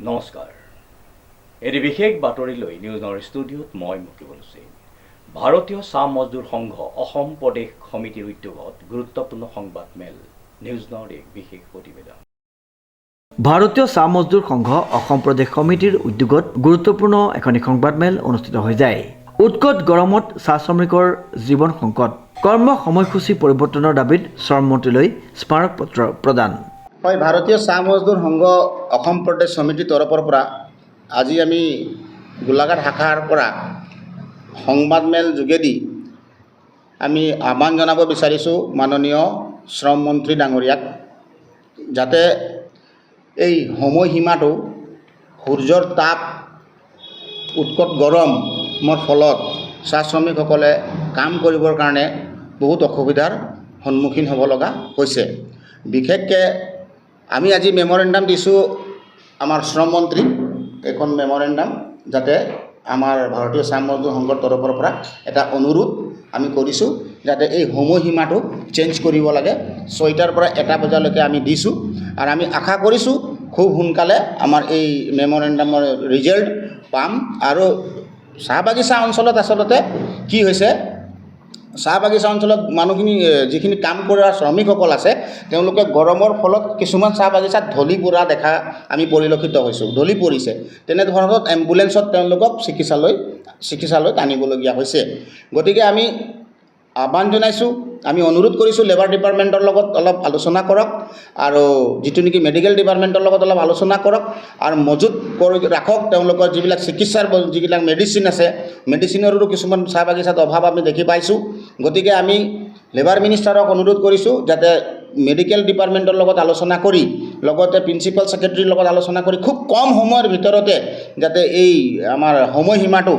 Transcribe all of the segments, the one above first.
নমস্কাৰ এটি বিশেষ বাতৰি লৈ নিউজ নগৰ ষ্টুডিঅ'ত মই মুকিবুল হুছেইন। ভাৰতীয় চাহ মজদুৰ সংঘ অসম প্ৰদেশ সমিতিৰ উদ্যোগত গুৰুত্বপূৰ্ণ সংবাদ মেল নিউজ নগৰ এক বিশেষ প্ৰতিবেদন। ভাৰতীয় চাহ মজদুৰ সংঘ অসম প্ৰদেশ সমিতিৰ উদ্যোগত গুৰুত্বপূৰ্ণ এখন সংবাদ মেল অনুষ্ঠিত হৈ যায়। উৎকট গৰমত চাহ শ্ৰমিকৰ জীৱন সংকট, কৰ্ম সময়সূচী পৰিৱৰ্তনৰ দাবীত শ্ৰম মন্ত্ৰীলৈ স্মাৰক পত্ৰ প্ৰদান। হয়, ভাৰতীয় চাহ মজদুৰ সংঘ অসম প্ৰদেশ সমিতিৰ তৰফৰ পৰা আজি আমি গোলাঘাট শাখাৰ পৰা সংবাদ মেল যোগেদি আমি আহ্বান জনাব বিচাৰিছোঁ মাননীয় শ্ৰম মন্ত্ৰী ডাঙৰীয়াক, যাতে এই সময়সীমাটো সূৰ্যৰ তাপ উৎকট গৰমৰ ফলত চাহ শ্ৰমিকসকলে কাম কৰিবৰ কাৰণে বহুত অসুবিধাৰ সন্মুখীন হ'ব লগা হৈছে। বিশেষকৈ আমি আজি মেমৰেণ্ডাম দিছোঁ আমাৰ শ্ৰম মন্ত্ৰীক, এখন মেমৰেণ্ডাম, যাতে আমাৰ ভাৰতীয় চাহ মজদুৰ সংঘৰ তৰফৰ পৰা এটা অনুৰোধ আমি কৰিছোঁ যাতে এই সময়সীমাটো চেঞ্জ কৰিব লাগে। 6টাৰ পৰা 1টা বজালৈকে আমি দিছোঁ আৰু আমি আশা কৰিছোঁ খুব সোনকালে আমাৰ এই মেমৰেণ্ডামৰ ৰিজাল্ট পাম। আৰু চাহ বাগিচা অঞ্চলত আচলতে কি হৈছে, চাহ বাগিচা অঞ্চলত মানুহখিনি যিখিনি কাম কৰা শ্ৰমিকসকল আছে, তেওঁলোকে গৰমৰ ফলত কিছুমান চাহ বাগিচাত ঢলি পৰা দেখা আমি পৰিলক্ষিত হৈছোঁ, ঢলি পৰিছে। তেনেধৰণত এম্বুলেঞ্চত তেওঁলোকক চিকিৎসালয়ত আনিবলগীয়া হৈছে। গতিকে আমি আহ্বান জনাইছোঁ, আমি অনুৰোধ কৰিছোঁ লেবাৰ ডিপাৰ্টমেণ্টৰ লগত অলপ আলোচনা কৰক, আৰু যিটো নেকি মেডিকেল ডিপাৰ্টমেণ্টৰ লগত অলপ আলোচনা কৰক আৰু মজুত কৰি ৰাখক তেওঁলোকৰ যিবিলাক চিকিৎসাৰ যিবিলাক মেডিচিন আছে, মেডিচিনৰো কিছুমান চাহ বাগিচাত অভাৱ আমি দেখি পাইছোঁ। গতিকে আমি লেবাৰ মিনিষ্টাৰক অনুৰোধ কৰিছোঁ যাতে মেডিকেল ডিপাৰ্টমেণ্টৰ লগত আলোচনা কৰি, লগতে প্ৰিন্সিপাল ছেক্ৰেটাৰীৰ লগত আলোচনা কৰি খুব কম সময়ৰ ভিতৰতে যাতে এই আমাৰ সময়সীমাটো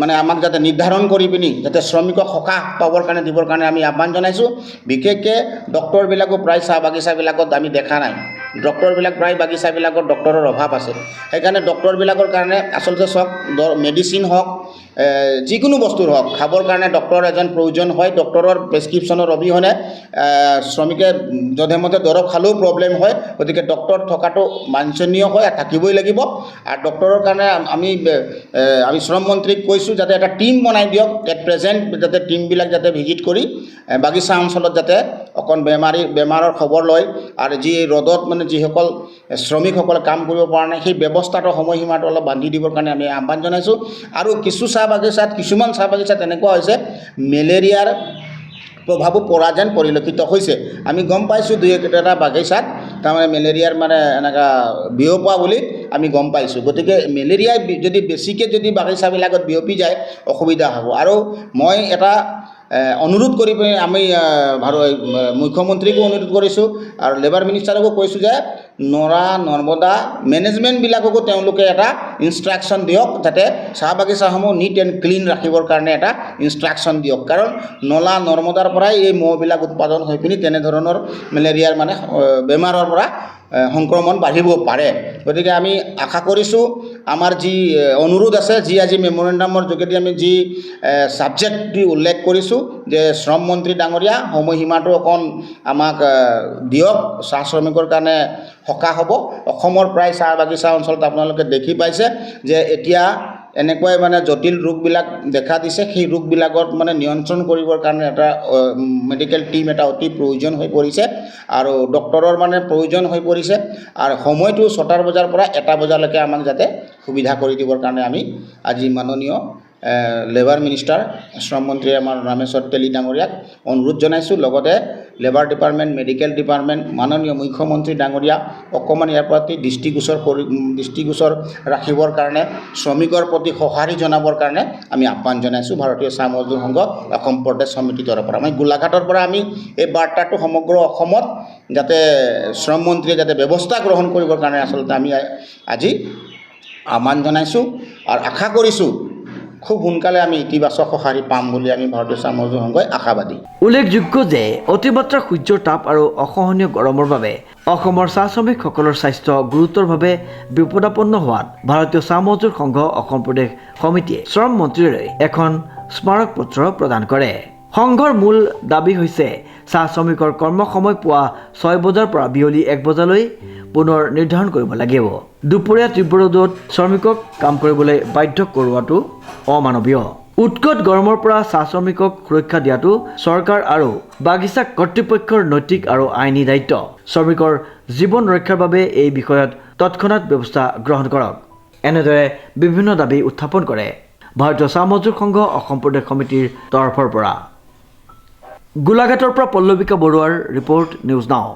মানে আমাক যাতে নিৰ্ধাৰণ কৰি পিনি যাতে শ্ৰমিকক সকাহ পাবৰ কাৰণে দিবৰ কাৰণে আমি আহ্বান জনাইছোঁ। বিশেষকৈ ডক্টৰবিলাকো প্ৰায় চাহ বাগিচাবিলাকত আমি দেখা নাই, ডক্টৰবিলাক প্ৰায় বাগিচাবিলাকত ডক্টৰৰ অভাৱ আছে। সেইকাৰণে ডক্টৰবিলাকৰ কাৰণে আচলতে চব মেডিচিন হওক, যিকোনো বস্তুৰ হওক, খাবৰ কাৰণে ডক্টৰ এজন প্ৰয়োজন হয়। ডক্টৰৰ প্ৰেছক্ৰিপশ্যনৰ অবিহনে শ্ৰমিকে যধে মধে দৰৱ খালেও প্ৰব্লেম হয়। গতিকে ডক্টৰ থকাটো বাঞ্ছনীয় হয়, থাকিবই লাগিব। আৰু ডক্টৰৰ কাৰণে আমি শ্ৰম মন্ত্ৰীক কৈছোঁ যাতে এটা টীম বনাই দিয়ক, এট প্ৰেজেণ্ট যাতে টীমবিলাক যাতে ভিজিট কৰি বাগিচা অঞ্চলত যাতে অকণ বেমাৰৰ খবৰ লয়, আৰু যি ৰ'দত মানে যিসকল শ্ৰমিকসকলে কাম কৰিব পৰা নাই সেই ব্যৱস্থাটো সময়সীমাটো অলপ বান্ধি দিবৰ কাৰণে আমি আহ্বান জনাইছোঁ। আৰু কিছুমান চাহ বাগিচাত এনেকুৱা হৈছে মেলেৰিয়াৰ প্ৰভাৱো পৰা যেন পৰিলক্ষিত হৈছে। আমি গম পাইছোঁ 2-1টা বাগিচাত তাৰমানে মেলেৰিয়াৰ মানে এনেকুৱা বিয়পা বুলি আমি গম পাইছোঁ। গতিকে মেলেৰিয়া যদি বেছিকৈ যদি বাগিচাবিলাকত বিয়পি যায় অসুবিধা হ'ব। আৰু মই এটা অনুৰোধ কৰি পিনে আমি মুখ্যমন্ত্ৰীকো অনুৰোধ কৰিছোঁ আৰু লেবাৰ মিনিষ্টাৰকো কৈছোঁ যে নৰ্মদা মেনেজমেণ্টবিলাককো তেওঁলোকে এটা ইনষ্ট্ৰাকশ্যন দিয়ক যাতে চাহ বাগিচাসমূহ নিট এণ্ড ক্লিন ৰাখিবৰ কাৰণে এটা ইনষ্ট্ৰাকশ্যন দিয়ক। কাৰণ নলা নৰ্মদাৰ পৰাই এই মহবিলাক উৎপাদন হৈ পিনি তেনেধৰণৰ মেলেৰিয়াৰ মানে বেমাৰৰ পৰা সংক্ৰমণ বাঢ়িব পাৰে। গতিকে আমি আশা কৰিছোঁ আমাৰ যি অনুৰোধ আছে, যি আজি মেমৰেণ্ডামৰ যোগেদি আমি যি ছাবজেক্টটি উল্লেখ কৰিছোঁ যে শ্ৰম মন্ত্ৰী ডাঙৰীয়া সময়সীমাটো অকণ আমাক দিয়ক, চাহ শ্ৰমিকৰ কাৰণে সকাহ হ'ব। অসমৰ প্ৰায় চাহ বাগিচা অঞ্চলত আপোনালোকে দেখি পাইছে যে এতিয়া এনেকুৱাই মানে জটিল ৰোগবিলাক দেখা দিছে। সেই ৰোগবিলাকত মানে নিয়ন্ত্ৰণ কৰিবৰ কাৰণে এটা মেডিকেল টীম এটা অতি প্ৰয়োজন হৈ পৰিছে, আৰু ডক্টৰৰ মানে প্ৰয়োজন হৈ পৰিছে। আৰু সময়টো 6টা বজাৰ পৰা 1টা বজালৈকে আমাক যাতে সুবিধা কৰি দিবৰ কাৰণে আমি আজি মাননীয় লেবাৰ মিনিষ্টাৰ শ্ৰম মন্ত্ৰী আমাৰ ৰামেশ্বৰ তেলী ডাঙৰীয়াক অনুৰোধ জনাইছোঁ। লগতে লেবাৰ ডিপাৰ্টমেণ্ট, মেডিকেল ডিপাৰ্টমেণ্ট, মাননীয় মুখ্যমন্ত্ৰী ডাঙৰীয়া অকণমান ইয়াৰ প্ৰতি দৃষ্টিগোচৰ ৰাখিবৰ কাৰণে, শ্ৰমিকৰ প্ৰতি সঁহাৰি জনাবৰ কাৰণে আমি আহ্বান জনাইছোঁ ভাৰতীয় চাহ মজদুৰ সংঘ অসম প্ৰদেশ সমিতিৰ তৰফৰ পৰা। আমি গোলাঘাটৰ পৰা আমি এই বাৰ্তাটো সমগ্ৰ অসমত যাতে শ্ৰম মন্ত্ৰীয়ে যাতে ব্যৱস্থা গ্ৰহণ কৰিবৰ কাৰণে আচলতে আমি আজি আহ্বান জনাইছোঁ আৰু আশা কৰিছোঁ খুব সোনকালে আমি ইতিবাচক সঁহাৰি পাম বুলি আমি ভাৰতীয় চাহ মজদুৰ সংঘই আশাবাদী। উল্লেখযোগ্য যে অতিমাত্ৰা সূৰ্যৰ তাপ আৰু অসহনীয় গৰমৰ বাবে অসমৰ চাহ শ্ৰমিকসকলৰ স্বাস্থ্য গুৰুতৰভাৱে বিপদাপন্ন হোৱাত ভাৰতীয় চাহ মজদুৰ সংঘ অসম প্ৰদেশ সমিতিয়ে শ্ৰম মন্ত্ৰীলৈ এখন স্মাৰক পত্ৰ প্ৰদান কৰে। সংঘৰ মূল দাবী হৈছে চাহ শ্ৰমিকৰ কৰ্ম সময় পুৱা 6 বজাৰ পৰা বিয়লি 1 বজালৈ পুনৰ নিৰ্ধাৰণ কৰিব লাগিব। দুপৰীয়া তীব্ৰ ৰ'দত শ্ৰমিকক কাম কৰিবলৈ বাধ্য কৰোৱাটো অমানৱীয়। উৎকট গৰমৰ পৰা চাহ শ্ৰমিকক সুৰক্ষা দিয়াটো চৰকাৰ আৰু বাগিচা কৰ্তৃপক্ষৰ নৈতিক আৰু আইনী দায়িত্ব। শ্ৰমিকৰ জীৱন ৰক্ষাৰ বাবে এই বিষয়ত তৎক্ষণাত ব্যৱস্থা গ্ৰহণ কৰক। এনেদৰে বিভিন্ন দাবী উত্থাপন কৰে ভাৰতীয় চাহ মজদুৰ সংঘ অসম প্ৰদেশ সমিতিৰ তৰফৰ পৰা। গোলাঘাটৰ পৰা পল্লৱিকা বৰুৱাৰ ৰিপৰ্ট, নিউজ নাও।